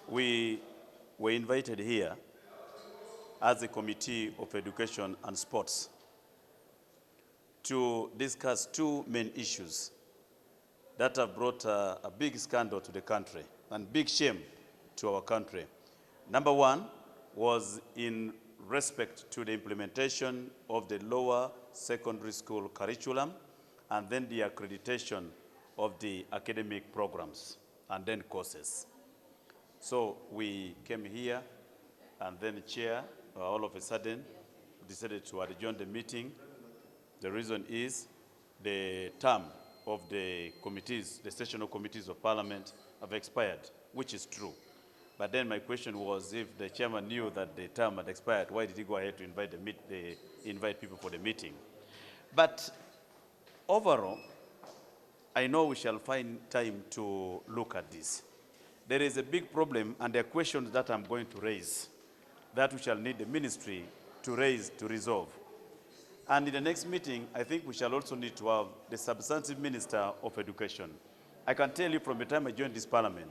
We were invited here as a Committee of Education and Sports to discuss two main issues that have brought a big scandal to the country and big shame to our country. Number one was in respect to the implementation of the lower secondary school curriculum and then the accreditation of the academic programs and then courses. So we came here and then the chair all of a sudden decided to adjourn the meeting. The reason is the term of the committees, the sessional committees of parliament have expired, which is true. But then my question was, if the chairman knew that the term had expired, why did he go ahead to invite people for the meeting? But overall, I know we shall find time to look at this. There is a big problem, and there are questions that I'm going to raise that we shall need the ministry to raise to resolve. And in the next meeting, I think we shall also need to have the substantive Minister of Education. I can tell you from the time I joined this parliament,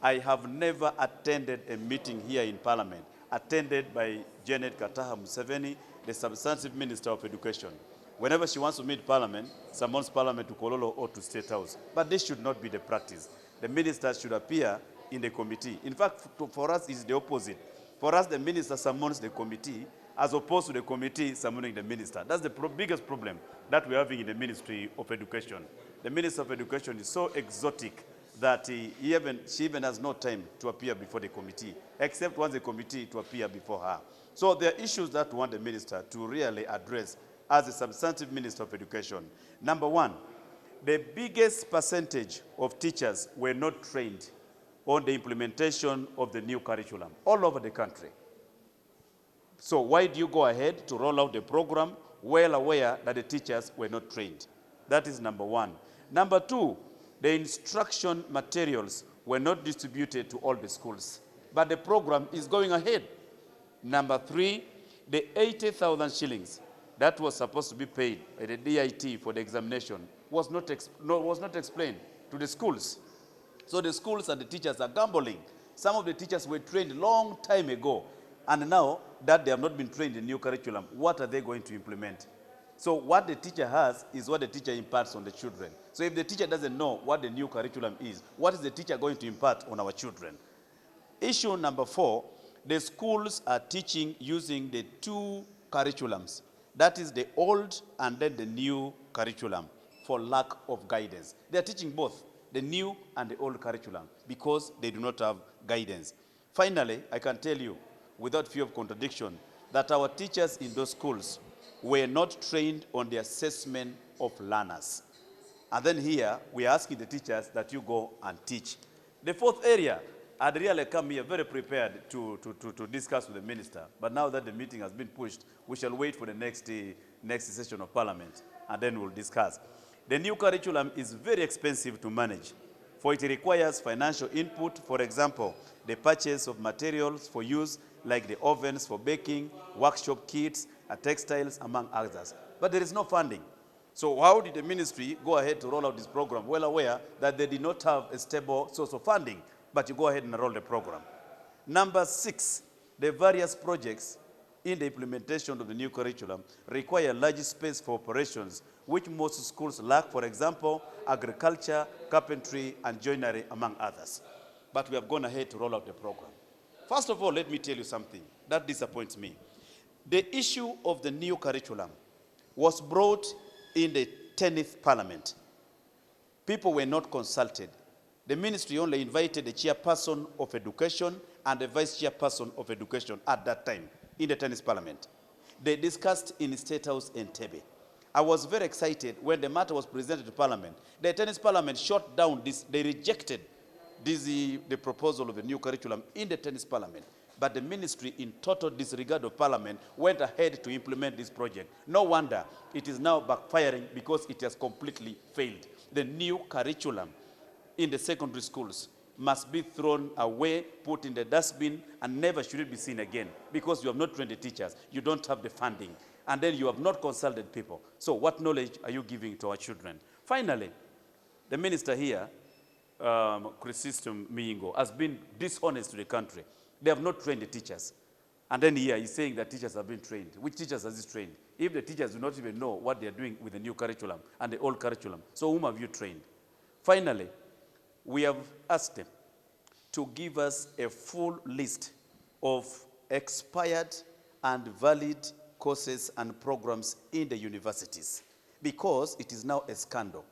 I have never attended a meeting here in parliament attended by Janet Kataha Museveni, the substantive Minister of Education. Whenever she wants to meet parliament, summons parliament to Kololo or to State House. But this should not be the practice. The ministers should appear in the committee. In fact, for us, it's the opposite. For us, the minister summons the committee as opposed to the committee summoning the minister. That's the biggest problem that we're having in the Ministry of Education. The Minister of Education is so exotic that she even has no time to appear before the committee, except once the committee to appear before her. So there are issues that we want the minister to really address as a substantive Minister of Education. Number one, the biggest percentage of teachers were not trained on the implementation of the new curriculum all over the country. So why do you go ahead to roll out the program well aware that the teachers were not trained? That is number one. Number two, the instruction materials were not distributed to all the schools, but the program is going ahead. Number three, the 80,000 shillings that was supposed to be paid by the DIT for the examination was not explained to the schools. So the schools and the teachers are gambling. Some of the teachers were trained a long time ago, and now that they have not been trained in new curriculum, what are they going to implement? So what the teacher has is what the teacher imparts on the children. So if the teacher doesn't know what the new curriculum is, what is the teacher going to impart on our children? Issue number four, the schools are teaching using the two curriculums. That is the old and then the new curriculum for lack of guidance. They are teaching both the new and the old curriculum because they do not have guidance. Finally, I can tell you, without fear of contradiction, that our teachers in those schools were not trained on the assessment of learners. And then here, we are asking the teachers that you go and teach. The fourth area, I'd really come here very prepared to discuss with the minister. But now that the meeting has been pushed, we shall wait for the next session of parliament, and then we'll discuss. The new curriculum is very expensive to manage, for it requires financial input. For example, the purchase of materials for use, like the ovens for baking, workshop kits, textiles, among others. But there is no funding. So how did the ministry go ahead to roll out this program, well aware that they did not have a stable source of funding, but you go ahead and roll the program? Number six, the various projects in the implementation of the new curriculum require large space for operations, which most schools lack, for example, agriculture, carpentry, and joinery, among others. But we have gone ahead to roll out the program. First of all, let me tell you something that disappoints me. The issue of the new curriculum was brought in the 10th Parliament. People were not consulted. The ministry only invited the chairperson of education and the vice chairperson of education at that time in the 10th Parliament. They discussed in the State House in Tebe. I was very excited when the matter was presented to Parliament. The 10th Parliament shot down this, they rejected the proposal of a new curriculum in the 10th Parliament. But the ministry, in total disregard of Parliament, went ahead to implement this project. No wonder it is now backfiring because it has completely failed. The new curriculum in the secondary schools must be thrown away, put in the dustbin, and never should it be seen again because you have not trained the teachers, you don't have the funding, and then you have not consulted people. So what knowledge are you giving to our children? Finally, the minister here Chrysostom Miingo, has been dishonest to the country. They have not trained the teachers. And then here he's saying that teachers have been trained. Which teachers has he trained? If the teachers do not even know what they are doing with the new curriculum and the old curriculum, so whom have you trained? Finally, we have asked them to give us a full list of expired and valid courses and programs in the universities, because it is now a scandal.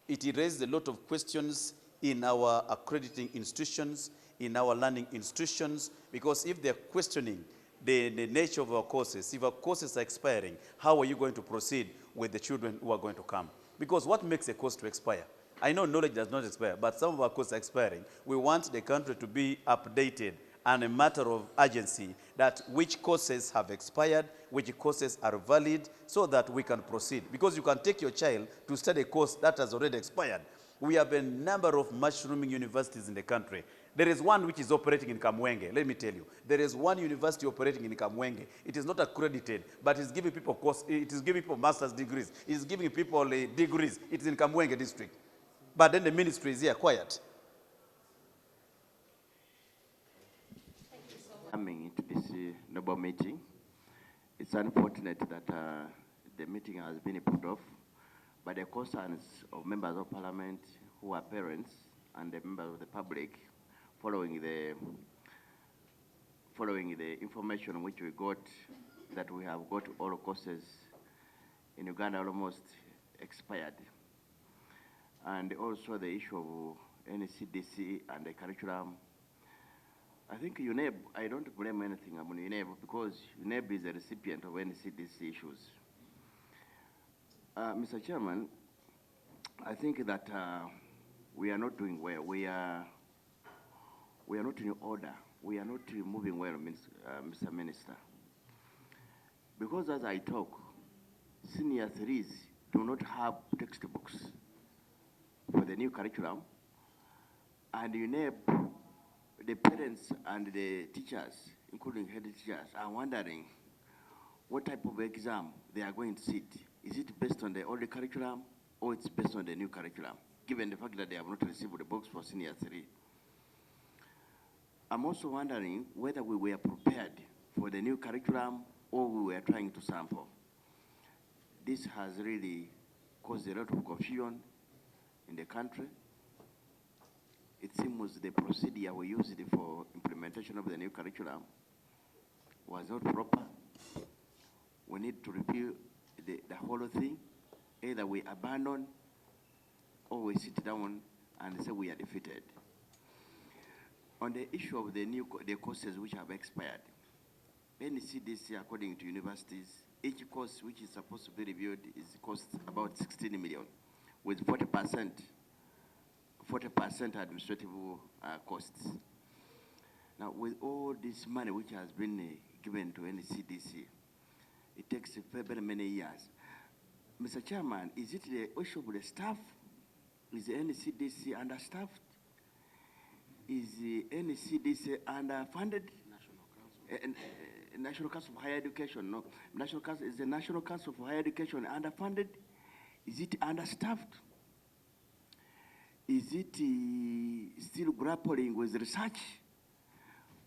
It raised a lot of questions in our accrediting institutions, in our learning institutions, because if they're questioning the nature of our courses, if our courses are expiring, how are you going to proceed with the children who are going to come? Because what makes a course to expire? I know knowledge does not expire, but some of our courses are expiring. We want the country to be updated, and a matter of urgency that which courses have expired, which courses are valid, so that we can proceed. Because you can take your child to study a course that has already expired. We have a number of mushrooming universities in the country. There is one which is operating in Kamwenge. Let me tell you, there is one university operating in Kamwenge. It is not accredited, but it's giving people it is giving people master's degrees. It is giving people degrees. It is in Kamwenge district. But then the ministry is here quiet. Coming to this noble meeting, it's unfortunate that the meeting has been put off by the concerns of members of parliament who are parents and the members of the public following the information which we got that we have got all courses in Uganda almost expired. And also the issue of NCDC and the curriculum. I think UNEB, I don't blame anything on UNEB, because UNEB is a recipient of NCDC issues. Mr. Chairman, I think that we are not doing well. We are not in order. We are not moving well, Mr. Minister. Because as I talk, senior threes do not have textbooks for the new curriculum, and UNEB, the parents and the teachers, including head teachers, are wondering what type of exam they are going to sit. Is it based on the old curriculum, or it's based on the new curriculum, given the fact that they have not received the books for senior 3? I'm also wondering whether we were prepared for the new curriculum, or we were trying to sample. This has really caused a lot of confusion in the country. It seems the procedure we used for implementation of the new curriculum was not proper. We need to review the whole thing. Either we abandon or we sit down and say we are defeated. On the issue of the courses which have expired, NCDC, according to universities, each course which is supposed to be reviewed is cost about 16 million, with 40% administrative costs. Now, with all this money which has been given to NCDC, it takes very many years. Mr. Chairman, is it the issue of the staff? Is the NCDC understaffed? Is the NCDC underfunded? National Council for Higher Education, no. Is the National Council for Higher Education underfunded? Is it understaffed? Is it still grappling with research?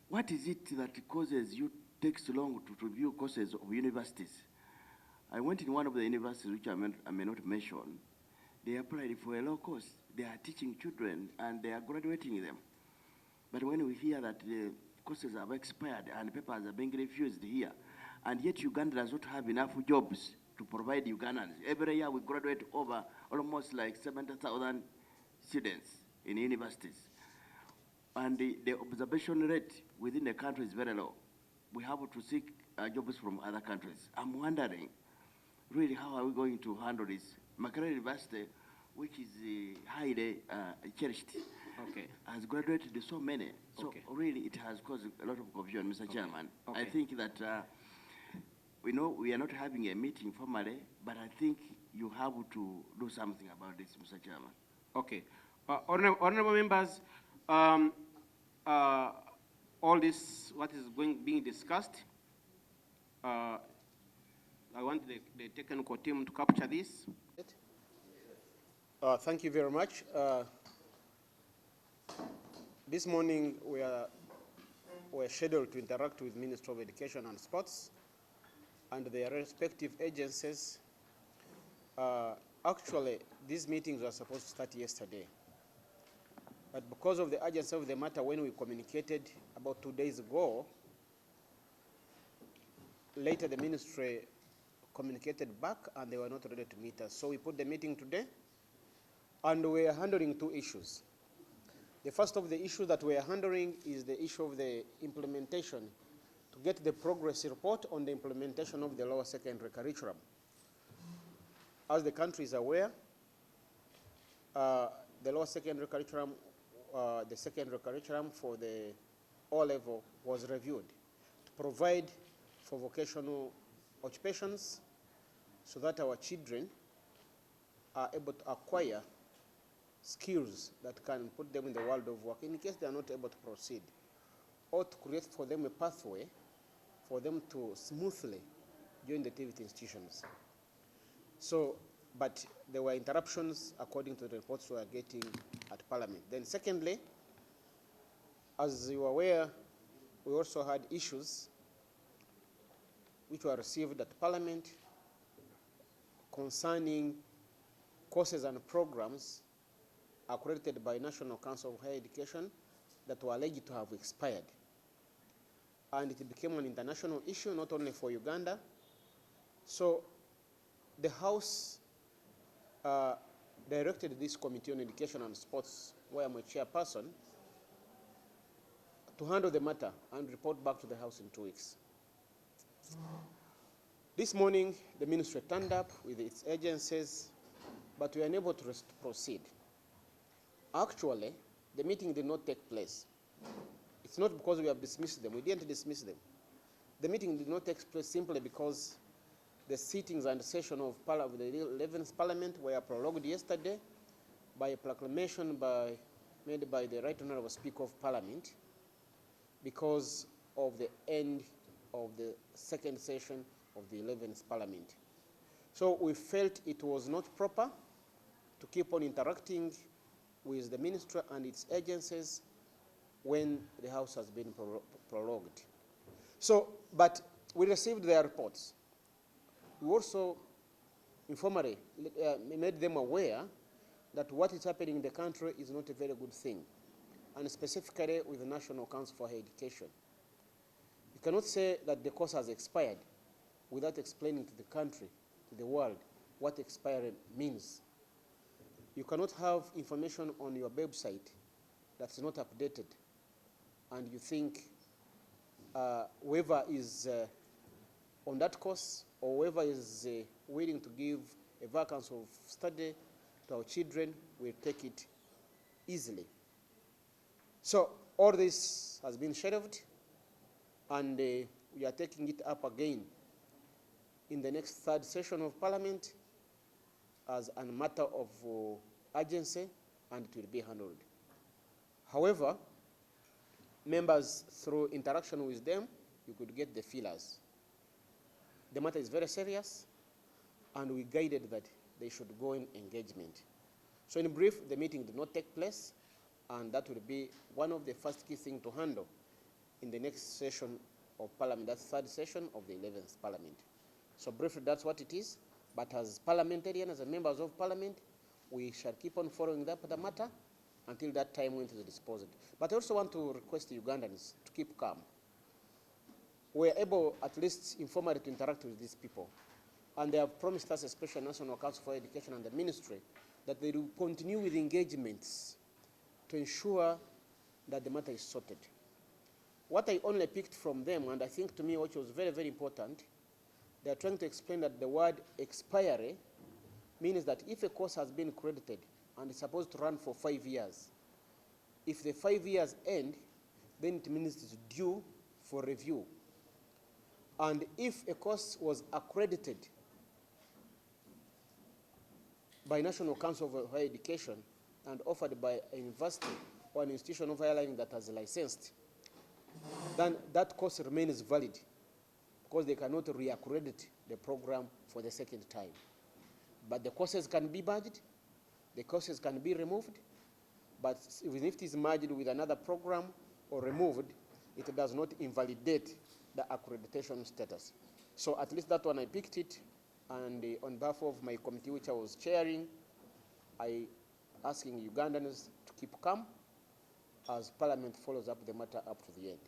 What is it that causes you takes long to review courses of universities? I went in one of the universities, which I may not mention. They applied for a low course. They are teaching children and they are graduating them. But when we hear that the courses have expired and papers are being refused here, and yet Uganda does not have enough jobs to provide Ugandans. Every year we graduate over almost like 70,000 students in universities. And the observation rate within the country is very low. We have to seek jobs from other countries. I'm wondering, really, how are we going to handle this? Makerere University, which is highly cherished, has graduated so many. So really, it has caused a lot of confusion, Mr. Chairman. I think that we know we are not having a meeting formally, but I think you have to do something about this, Mr. Chairman. Okay. Honorable members, all this, what is being discussed, I want the technical team to capture this. Thank you very much. This morning we're scheduled to interact with Ministry of Education and Sports and their respective agencies. Actually, these meetings were supposed to start yesterday. But because of the urgency of the matter, when we communicated about 2 days ago, later the ministry communicated back and they were not ready to meet us. So we put the meeting today, and we are handling 2 issues. The first of the issues that we are handling is the issue of the implementation, to get the progress report on the implementation of the lower secondary curriculum. As the country is aware, the lower secondary curriculum, the secondary curriculum for the O-level was reviewed to provide for vocational occupations so that our children are able to acquire skills that can put them in the world of work in case they are not able to proceed, or to create for them a pathway for them to smoothly join the TVET institutions. So, but there were interruptions according to the reports we are getting at Parliament. Then secondly, as you are aware, we also had issues which were received at Parliament concerning courses and programs accredited by National Council of Higher Education that were alleged to have expired. And it became an international issue, not only for Uganda. So the House directed this Committee on Education and Sports, where I'm a chairperson, to handle the matter and report back to the House in 2 weeks. This morning, the ministry turned up with its agencies, but we were unable to proceed. Actually, the meeting did not take place. It's not because we have dismissed them. We didn't dismiss them. The meeting did not take place simply because the sittings and session of the 11th Parliament were prorogued yesterday by a proclamation made by the Right Honourable Speaker of Parliament because of the end of the 2nd session of the 11th Parliament. So we felt it was not proper to keep on interacting with the ministry and its agencies when the House has been prorogued. So, but we received their reports. We also informally made them aware that what is happening in the country is not a very good thing, and specifically with the National Council for Higher Education. You cannot say that the course has expired without explaining to the country, to the world, what expiry means. You cannot have information on your website that's not updated, and you think whoever is on that course or whoever is willing to give a vacancy of study to our children will take it easily. So all this has been shelved, and we are taking it up again in the next 3rd session of Parliament as a matter of urgency, and it will be handled. However, members, through interaction with them, you could get the feelers. The matter is very serious, and we guided that they should go in engagement. So in brief, the meeting did not take place, and that will be one of the first key things to handle in the next session of Parliament, that's 3rd session of the 11th Parliament. So briefly, that's what it is. But as parliamentarians, as members of Parliament, we shall keep on following up the matter until that time when it is disposed. But I also want to request the Ugandans to keep calm. We are able, at least informally, to interact with these people. And they have promised us, especially National Council for Education and the Ministry, that they will continue with engagements to ensure that the matter is sorted. What I only picked from them, and I think to me which was very, very important, they are trying to explain that the word expiry means that if a course has been credited and is supposed to run for 5 years, if the 5 years end, then it means it's due for review. And if a course was accredited by National Council of Higher Education and offered by a university or an institution of higher learning that has licensed, then that course remains valid because they cannot reaccredit the program for the 2nd time. But the courses can be badged, the courses can be removed, but even if it is merged with another program or removed, it does not invalidate the accreditation status. So at least that one I picked it, and on behalf of my committee which I was chairing, I asking Ugandans to keep calm as Parliament follows up the matter up to the end.